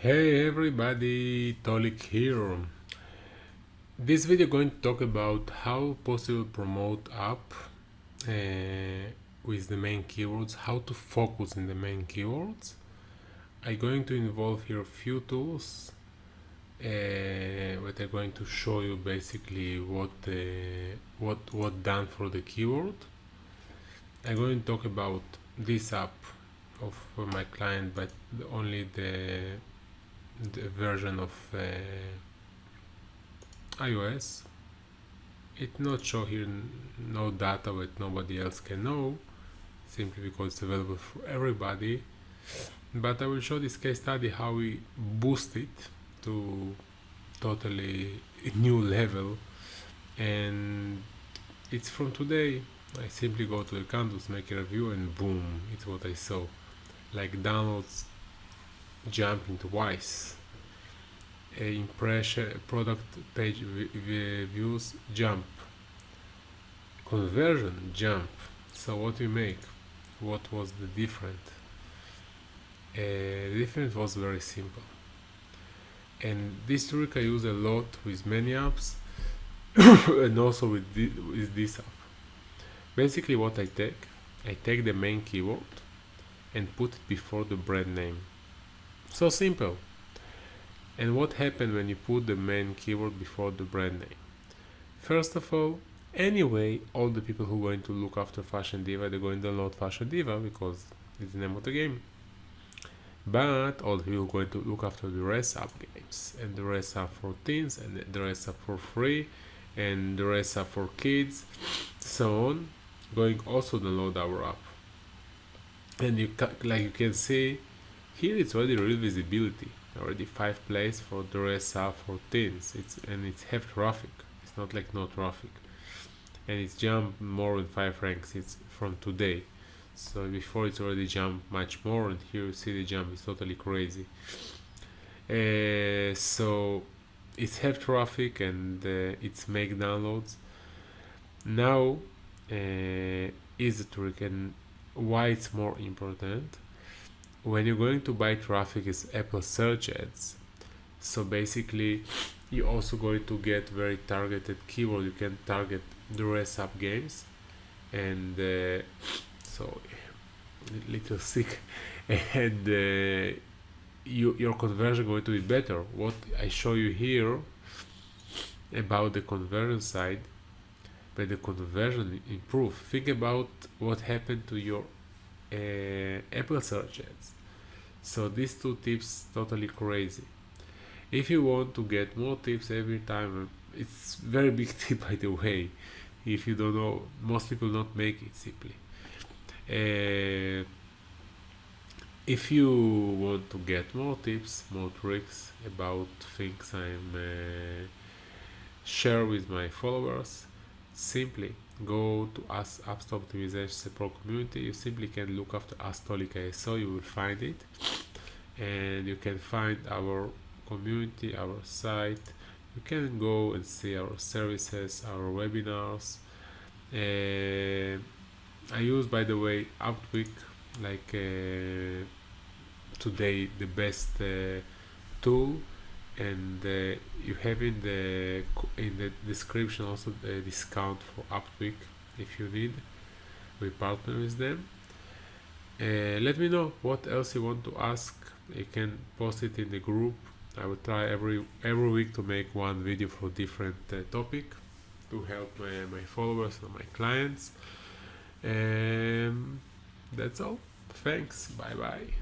Hey everybody, Tolik here. This video going to talk about how possible promote app with the main keywords, how to focus in the main keywords. I'm going to involve here a few tools but I'm going to show you basically what done for the keyword. I'm going to talk about this app of my client, but only the version of iOS. It not show here no data that nobody else can know, simply because it's available for everybody. But I will show this case study how we boost it to totally new level, and it's from today. I simply go to the canvas, make a review, and boom, it's what I saw. Like downloads jumping twice, impression, product page views jump, conversion jump. So what we make? What was the difference? The difference was very simple, and this trick I use a lot with many apps and also with this app. Basically what I take the main keyword and put it before the brand name. So simple. And what happened when you put the main keyword before the brand name? First of all, anyway, all the people who are going to look after Fashion Diva, they're going to download Fashion Diva because it's the name of the game. But all the people who are going to look after the rest up games, and the rest are for teens, and the rest are for free, and the rest are for kids, so on, going also download our app. And like you can see here, it's already real visibility, already 5 plays for the rest are for teens. It's have traffic. It's not like no traffic, and it's jumped more than 5 ranks. It's from today, so before it's already jumped much more, and here you see the jump is totally crazy. So it's have traffic, and it's make downloads. Now is the trick, and why it's more important. When you're going to buy traffic is Apple search ads, so basically you're also going to get very targeted keyword. You can target the rest up games, and so little sick and your conversion going to be better. What I show you here about the conversion side, but the conversion improve. Think about what happened to your Apple search ads. So these 2 tips totally crazy. If you want to get more tips every time, it's very big tip by the way. If you don't know, most people don't make it simply. If you want to get more tips, more tricks about things I'm share with my followers, simply go to AskTolik Optimization Pro community. You simply can look after AskTolik, so you will find it, and you can find our community, our site. You can go and see our services, our webinars. I use, by the way, AskTolik, like today the best tool, and you have in the description also the discount for AskTolik if you need. We partner with them. Let me know what else you want to ask. You can post it in the group. I will try every week to make one video for different topic to help my followers and my clients. That's all. Thanks. Bye bye.